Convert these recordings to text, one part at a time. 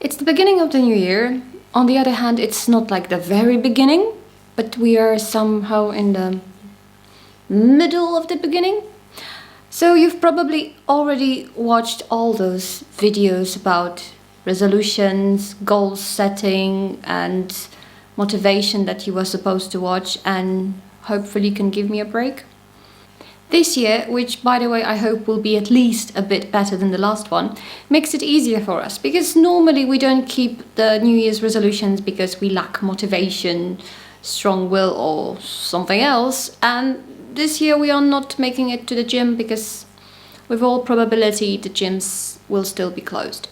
It's the beginning of the new year. On the other hand, it's not like the very beginning, but we are somehow in the middle of the beginning. So you've probably already watched all those videos about resolutions, goal setting, and motivation that you were supposed to watch, and hopefully can give me a break. This year, which by the way I hope will be at least a bit better than the last one, makes it easier for us because normally we don't keep the New Year's resolutions because we lack motivation, strong will or something else, and this year we are not making it to the gym because with all probability the gyms will still be closed.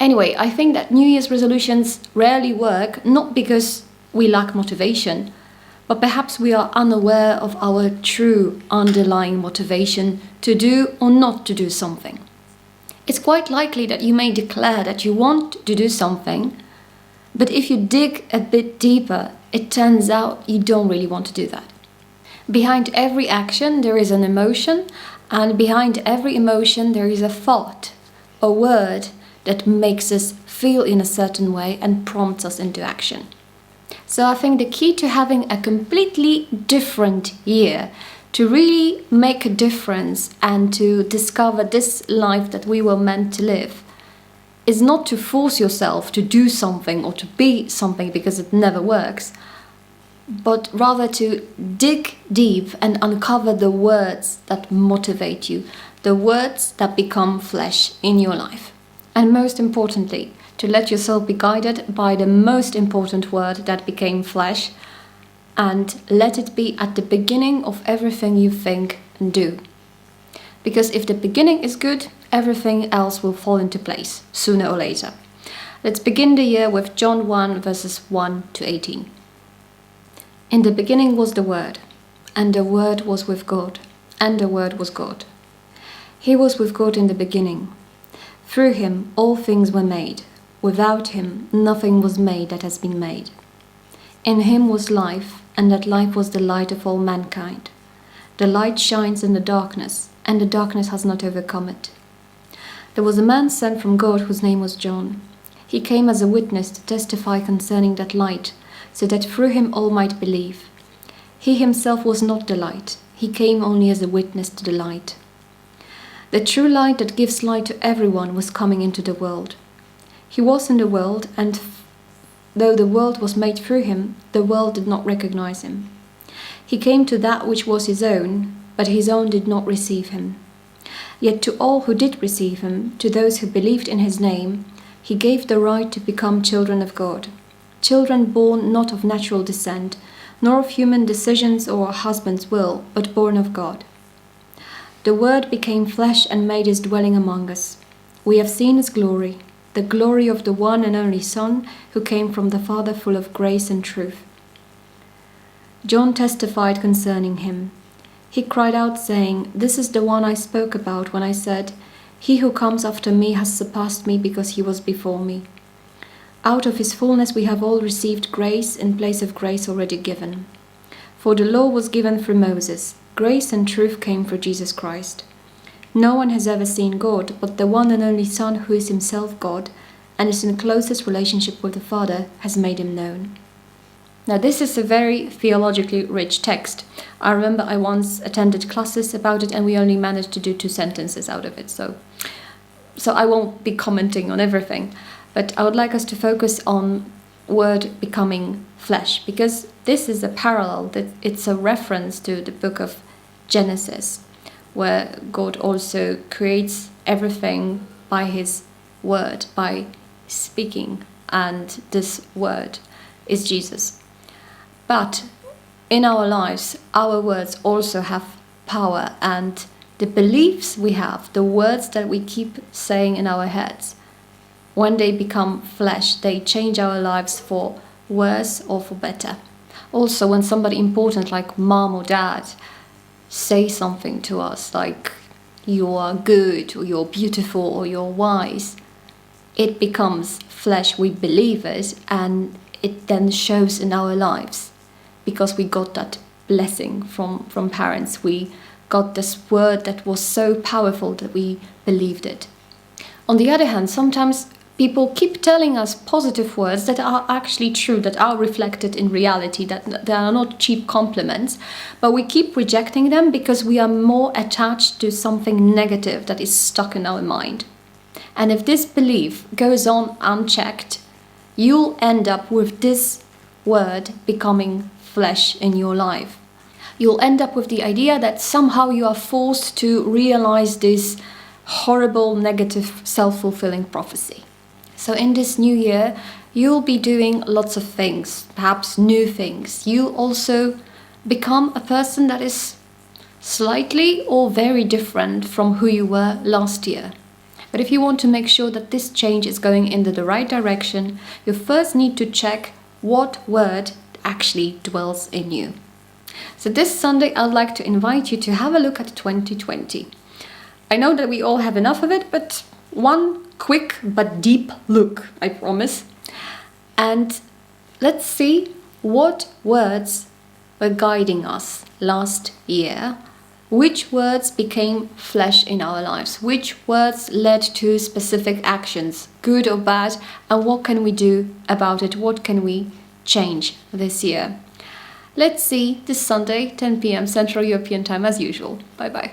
Anyway, I think that New Year's resolutions rarely work not because we lack motivation, but perhaps we are unaware of our true underlying motivation to do or not to do something. It's quite likely that you may declare that you want to do something, but if you dig a bit deeper, it turns out you don't really want to do that. Behind every action there is an emotion, and behind every emotion there is a thought, a word that makes us feel in a certain way and prompts us into action. So I think the key to having a completely different year, to really make a difference and to discover this life that we were meant to live, is not to force yourself to do something or to be something because it never works, but rather to dig deep and uncover the words that motivate you, the words that become flesh in your life. And most importantly, to let yourself be guided by the most important word that became flesh, and let it be at the beginning of everything you think and do. Because if the beginning is good, everything else will fall into place, sooner or later. Let's begin the year with John 1 verses 1 to 18. In the beginning was the Word, and the Word was with God, and the Word was God. He was with God in the beginning. Through him all things were made. Without him nothing was made that has been made. In him was life, and that life was the light of all mankind. The light shines in the darkness, and the darkness has not overcome it. There was a man sent from God whose name was John. He came as a witness to testify concerning that light, so that through him all might believe. He himself was not the light, he came only as a witness to the light. The true light that gives light to everyone was coming into the world. He was in the world, and though the world was made through him, the world did not recognize him. He came to that which was his own, but his own did not receive him. Yet to all who did receive him, to those who believed in his name, he gave the right to become children of God. Children born not of natural descent, nor of human decisions or a husband's will, but born of God. The Word became flesh and made his dwelling among us. We have seen his glory, the glory of the one and only Son, who came from the Father full of grace and truth. John testified concerning him. He cried out, saying, "This is the one I spoke about when I said, 'He who comes after me has surpassed me because he was before me.' Out of his fullness we have all received grace in place of grace already given. For the law was given through Moses, grace and truth came through Jesus Christ. No one has ever seen God, but the one and only Son, who is himself God and is in closest relationship with the Father, has made him known." Now this is a very theologically rich text. I remember I once attended classes about it and we only managed to do 2 sentences out of it, so I won't be commenting on everything. But I would like us to focus on Word becoming flesh, because this is a parallel, that it's a reference to the book of Genesis, where God also creates everything by his word, by speaking, and this word is Jesus. But in our lives, our words also have power, and the beliefs we have, the words that we keep saying in our heads, when they become flesh, they change our lives for worse or for better. Also, when somebody important like mom or dad say something to us like, "You are good," or "You're beautiful," or "You're wise," it becomes flesh, we believe it, and it then shows in our lives because we got that blessing from parents. We got this word that was so powerful that we believed it. On the other hand, sometimes People keep telling us positive words that are actually true, that are reflected in reality, that they are not cheap compliments, but we keep rejecting them because we are more attached to something negative that is stuck in our mind. And if this belief goes on unchecked, you'll end up with this word becoming flesh in your life. You'll end up with the idea that somehow you are forced to realize this horrible, negative, self-fulfilling prophecy. So in this new year, you'll be doing lots of things, perhaps new things. You'll also become a person that is slightly or very different from who you were last year. But if you want to make sure that this change is going in the right direction, you first need to check what word actually dwells in you. So this Sunday, I'd like to invite you to have a look at 2020. I know that we all have enough of it, but one quick but deep look, I promise. And let's see what words were guiding us last year. Which words became flesh in our lives? Which words led to specific actions, good or bad? And what can we do about it? What can we change this year? Let's see this Sunday, 10 p.m. Central European Time as usual. Bye-bye.